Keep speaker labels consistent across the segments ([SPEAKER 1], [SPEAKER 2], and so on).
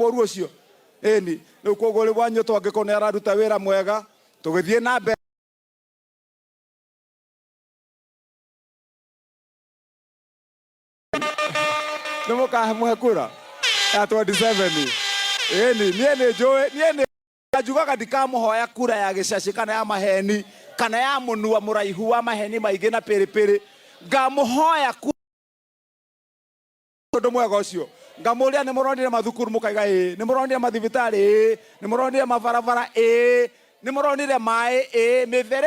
[SPEAKER 1] boru ucio eni ni kuguri wanyu twangikone araruta wira mwega tugithie na mbere Numuka mwekura ya 27 eni niene joe niene ajugaga ndikamuhoya kura ya gicaci kana ya maheni kana ya munua muraihu wa maheni maingi na piripiri ngamuhoya ndo mwega ucio ngamuria ni muronire mathukuru mukaiga ni muronire mathibitari ni muronire mabarabara ni muronire mai mivere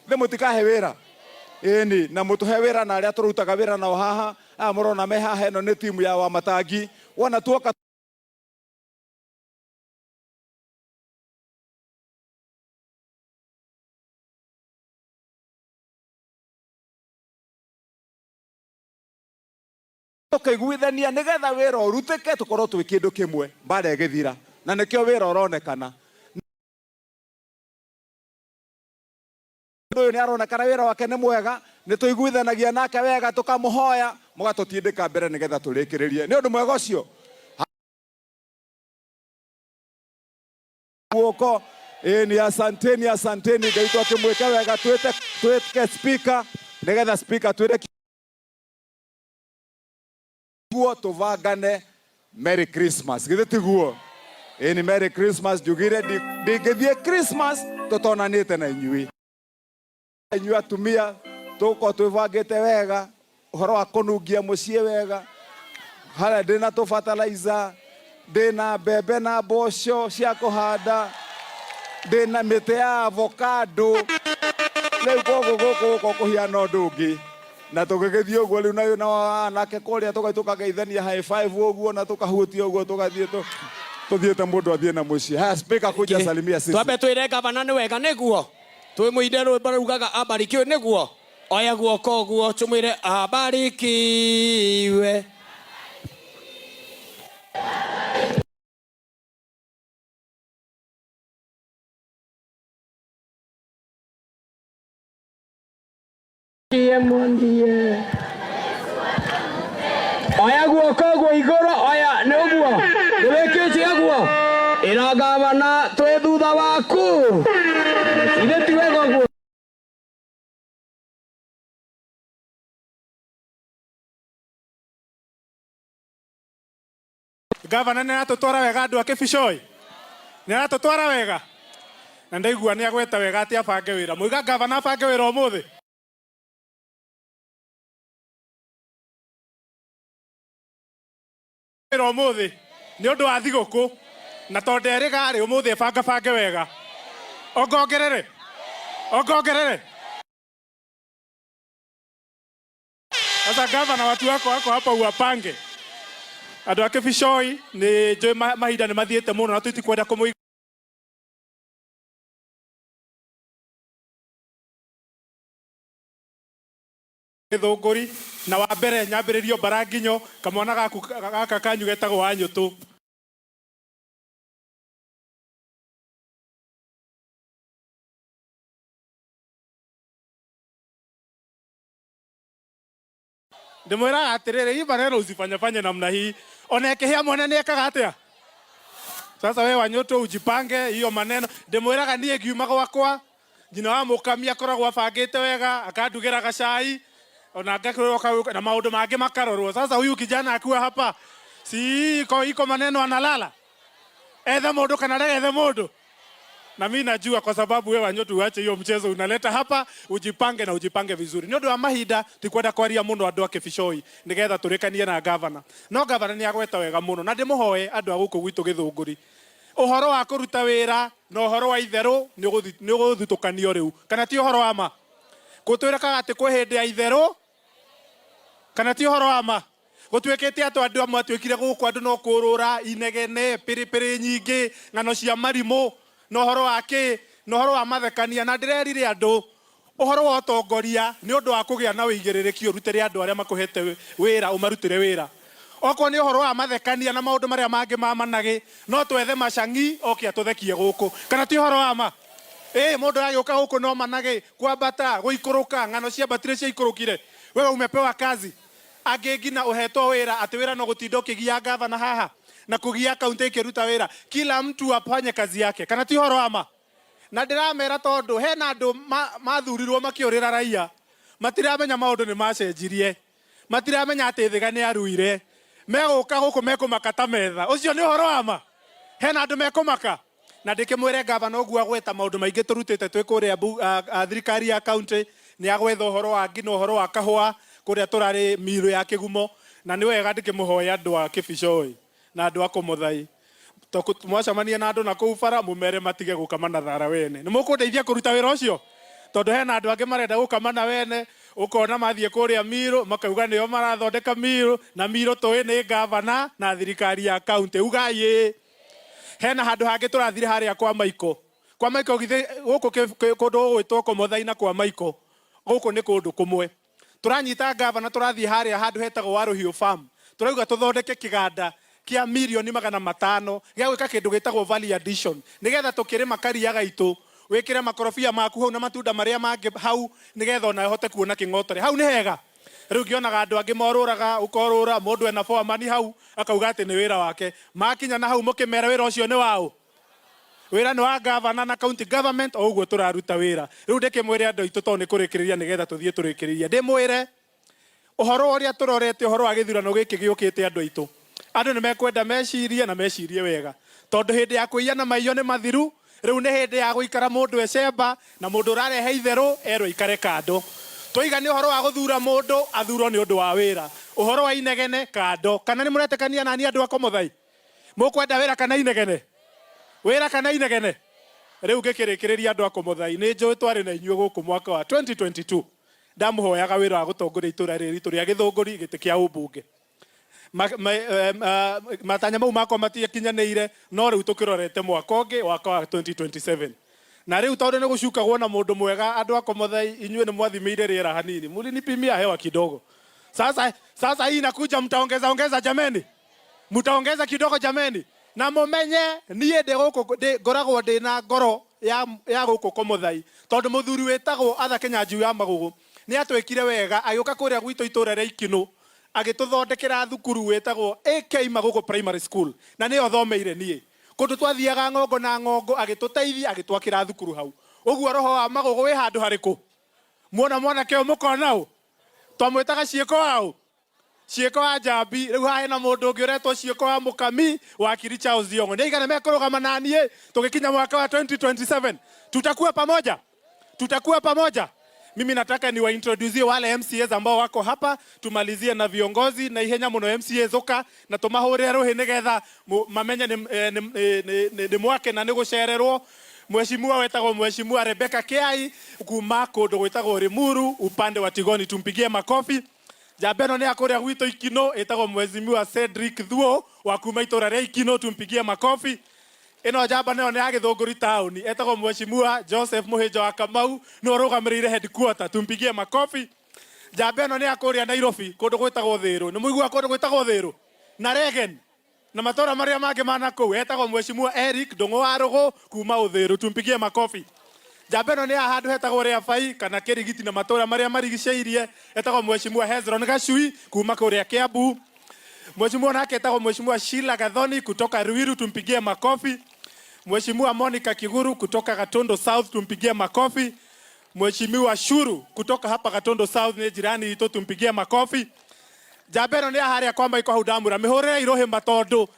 [SPEAKER 1] ne mutikahe wira eni na mutuhe wira na aria turutaga wira nao haha murona me haha eno ni timu ya Wamatangi wona tuoka tukaiguithania nigetha wira urutike tukorwo twi kindu kimwe mbara igithira na nikio wira uronekana uyu ni aronekana wira wake ni mwega ni tuiguithanagia nake wega tukamuhoya mugatutindika mbere nigetha turikiririe ni undu mwega ucio guoko ni asanteni ngaitwa kimweke wega twete speaker nigetha speaker twire guo tuvangane Merry Christmas githitiguo ni Merry Christmas jugire ndingithie Christmas tutonanite na inyui atumia tuko twivangite wega uhoro wa kunungia mucie wega haria ndina tu fertilizer ndina mbembe na mboco cia kuhanda ndina mite ya avocado riu guku kuhiana undu ungi na tugigithie uguo riu nayo na anake kuria tukageithania high five uguo na tukahutia uguo tugathie tuthiete mundu athie na mucie ha speaker kuja salimia sisi
[SPEAKER 2] twambe twire gavana ni wega niguo twi muinde rwimbo rugaga abarikiwe niguo oya guoko guo tumwire abarikiwe
[SPEAKER 3] Mondie oya guoko guo iguru oya ni uguo niwikite guo ira gavana twi thutha waku ithe ti wega guo
[SPEAKER 4] gavana ni atutwara wega andu ake bicoi ni atutwara wega na ndaigua ni agweta wega ati abange wira muiga gavana abange wira umuthi wira umuthi ni undu wa thiguku na tondu eriga ri umuthi bange wega ongongerere sasa gavana watu wako hapa uwapange andu ake bicoi ni njui mahinda ni mathiete muno na tutikwenda kumuiga githunguri na wa mbere nyambiririo Baranginyo kamwana gaku gaka kanyu getagwo Wanyutu ndimwira atiriri hii maneno usifanye namna hii oneke hia mwana ni ekaga atia sasa wewe Wanyutu ujipange hiyo maneno ndimwiraga nie ngiuma gwakwa nyina wa mukamia koragwo abangite wega akandugira gacai ona ngakoroka na maundu mangi makarorwo sasa huyu kijana akiwa hapa si iko maneno analala etha mundu kana rethe mundu na mimi najua kwa sababu wewe Wanyutu uache hiyo mchezo unaleta hapa ujipange na ujipange vizuri ni undu wa mahinda tikwenda kwaria muno andu ake bicoi nigetha turikanie na governor no governor ni agweta wega muno na ndimuhoe andu aguku gwitu githunguri uhoro wa kuruta wira no uhoro wa itheru ni uguthutukanio riu kana ti uhoro wa ma gutwirakaga ati kwi hindi ya itheru kana ti uhoro wa ma gutwikite atu andu amwe atwikire guku andu no kurura inegene piripiri nyingi ngano cia marimu no uhoro wake no uhoro wa mathekania na ndirerire andu uhoro wa utongoria ni undu wa kugia na wigiririki urutire andu aria makuhete wira umarutire wira oko ni uhoro wa mathekania na maundu maria mangi mamanage no twethe macangi oke atuthekie guku kana ti uhoro wa ma mundu agioka guku no manage kwambata guikuruka ngano cia batire cia ikurukire Wewe umepewa kazi. Agegi na uhetwo wira ati wira no gutinda ukigia gavana haha na kugia kaunti ikiruta wira. Kila mtu afanye kazi yake. Kana ti horo ama? Na ndiramera tondu hena andu mathurirwo makiurira raia. Matiramenya maundu ni macenjirie. Matiramenya ati thiga ni aruire. Meguka guku mekumaka ta metha. Ucio ni horo ama? Hena andu mekumaka. Na ndikimwire gavana uguo agweta maundu maingi turutite twi kuria thirikari ya kaunti ni agwetha uhoro wa ngino uhoro wa kahua kuria turari miru ya kigumo na ni wega ndikimuhoya andu a kibicoi na andu a kumuthai mwacamania na andu na kuu bara mumere matige gukama na thara wene ni mukundeithia kuruta wira ucio tondu hena andu angi marenda gukama na wene ukona mathie kuria miru makauga nio marathondeka miru na miru tui ni gavana na thirikari ya kaunti ugai hena handu hangi turathire haria kwa maiko githe guku kundu gwitwo kumuthai na kwa maiko guku ni kundu kumwe turanyita gavana turathie haria handu hetagwo Waruhiu farm turauga tuthondeke kiganda kia milioni 500 gia gwika kindu gitagwo value addition nigetha tukirima karia gaitu wikire makorofia maku hau na matunda maria mangi hau nigetha ona hote kuona king'otore hau ni hega riu ngionaga andu angi moruraga ukorura mundu ena foreman hau akauga ati ni wira wake makinya na hau mukimera wira ucio ni wao wira ni wa gavana na county government o uguo turaruta wira riu ndikimwire andu itu to ni kurikiriria nigetha tuthie turikiriria ndimwire uhoro uria turorete uhoro wa githurano giki giukite andu itu andu ni mekwenda mecirie na mecirie wega tondu hindi ya kuiyana maiyo ni mathiru riu ni hindi ya guikara mundu ecemba na mundu urarehe itheru ero ikare kando toiga ni uhoro wa guthura mundu athuro ni undu wa wira uhoro wa inegene kando kana ni muretekania nani andu akomuthai mukwenda wira kana inegene wira kana inegene riu ngikirikiriria andu akomuthai ni njui twari na inyuo guku mwaka wa 2022 ndamuhoyaga wira wa gutongoria itura riri ria githunguri giti kia umbunge matanya mau makwa matiakinyanĩire no riu tukirorete mwaka ungi wa 2027 na riu tondu ni gucukagwo na mundu mwega andu akomuthai inyuĩ ni mwathimĩire rĩera hanini mulinipimia hewa kidogo sasa hii inakuja mtaongeza jameni mtaongeza kidogo jameni na mumenye niĩ ndĩ gũkũ ngoragwo ndĩ na ngoro ya gũkũ kũmũthai tondu muthuri wĩtagwo Arthur Kinyanjui ya Magũgũ nĩ atwĩkire wega agĩũka kũrĩa gwitũ itũũra rĩa Ikinũ agĩtũthondekera thukuru wĩtagwo AK Magũgũ Primary School na nĩyo thomeire niĩ kundu twathiaga ngongo na ngongo agĩtũteithia agĩtwakĩra thukuru hau ũguo roho wa Magũgũ wĩ handũ harĩkũ muona mwanake ũyũ mũkona ũ twamwĩtaga ciĩko wao ciĩko wa Njambi riu haha hena mundu ũngĩ ũretwo ciĩko wa Mũkami wakiri Charles Thiongo nĩ aigana mekũrũgama na niĩ tũgĩkinya mwaka wa 2027 tutakuwa pamoja mimi nataka ni waintroduce wale MCAs ambao wako hapa tumalizie na viongozi na ihenya muno MCAs oka na tumahurire ruhi nigetha mamenye ni mwake na ni gucererwo mheshimiwa wetagwo mheshimiwa Rebecca Kiai kuma kundu gwitagwo Rimuru upande wa Tigoni tumpigie makofi jabeno ni akuria gwito Ikino etagwo mheshimiwa Cedric Thuo wa kuma itura ria Ikino tumpigie makofi ino jamba neo ni agithunguri town etagwo mheshimiwa Joseph Muhinja wa Kamau no rugamirire headquarter tumpigie makofi jamba ino ni akuria Nairobi kundu gwitagwo Thiru ni muigua kundu gwitagwo Thiru na Regen na matora maria mangi mana kuu etagwo mheshimiwa Eric Ndungu wa Rugu kuma Uthiru tumpigie makofi jamba ino ni handu hetagwo ria Bai kana Kirigiti na matora maria marigiceirie etagwo mheshimiwa Hezron Gachui kuma kuria Kiambu mheshimiwa nake etagwo mheshimiwa Sheila Gathoni kutoka Ruiru tumpigie makofi mheshimiwa Monica Kiguru kutoka Gatondo South tumpigie makofi mheshimiwa Shuru kutoka hapa Gatondo South ni jirani ito tumpigie makofi jabero ni haria kwamba iko hudamura mihurire irohe matondu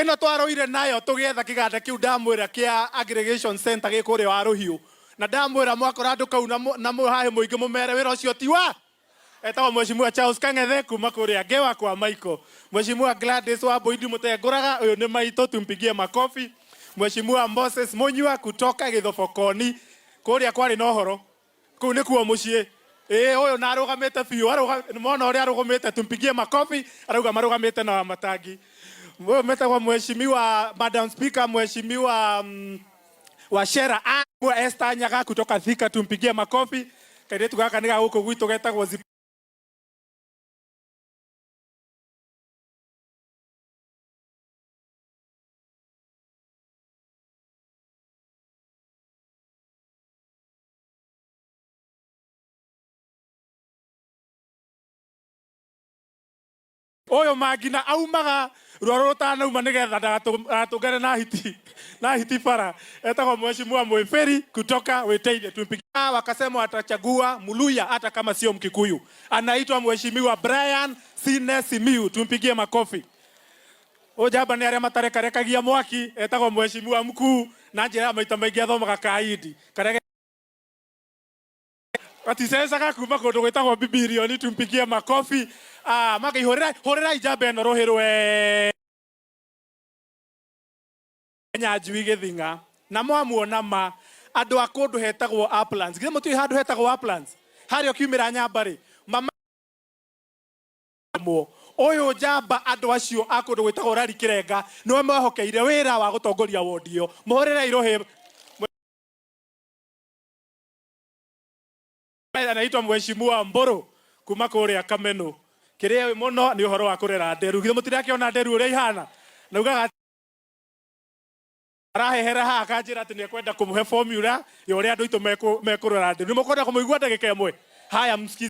[SPEAKER 4] ino twaroire nayo tugietha kiganda kiu ndamwira kia aggregation center gikuri wa Ruhiu na ndamwira mwakora andu kau na muhahe muingi mumere wira ucio tiwa etagwo mheshimiwa Charles Kang'ethe kuma kuria Ngewa kwa Michael mheshimiwa Gladys wa Boindi Mutenguraga uyu ni maito tumpigie makofi mheshimiwa Moses Munyua kutoka Githobokoni kuria kwari na horo kuu ni kuo mucie uyu na arugamite biu mona uria arugumite tumpigie makofi arauga marugamite na Wamatangi metagwo mheshimiwa Madam Speaker mheshimiwa Wachera Esther Nyaga kutoka Thika tumpigie makofi kairetu gaka ni gaguku gwitu getagwo Oyo magina aumaga rwaro rutanauma nigetha ndagatungane na hiti para. Etagwo mheshimiwa Mweferi kutoka Weteithie. Tumpigia wakasema atachagua Muluya hata kama sio Mkikuyu. Anaitwa mheshimiwa Brian Simiu. Tumpigie makofi. Ojaba ni aria matareka mwaki etagwo mheshimiwa mkuu na njira maita maingi athomaga kaidi. Karege Atisesa kuma kundu gwitagwo Bibilioni. Tumpigie makofi. Magai horera ijabe no rohirwe Nyanjui Githinga na mwamuona ma andu akundu hetagwo Uplands. Githe mutu handu hetagwo Uplands hario kiumira Nyambari mama oyo Njamba andu acio akundu gwitagwo Rari Kirenga no mehokeire wira wa gutongoria wondio mohorera irohe anaitwa mheshimiwa Mburu kuma kuria Kameno. Kiria muno ni uhoro wa kurera nderu. Githe mutirakiona nderu uria ihana na ugaga arahehera ha akanjira ati ni kwenda kumuhe formula ya uria andu itu mekurera nderu. Ni mukwenda kumuigua ndagika imwe. Haya msikize.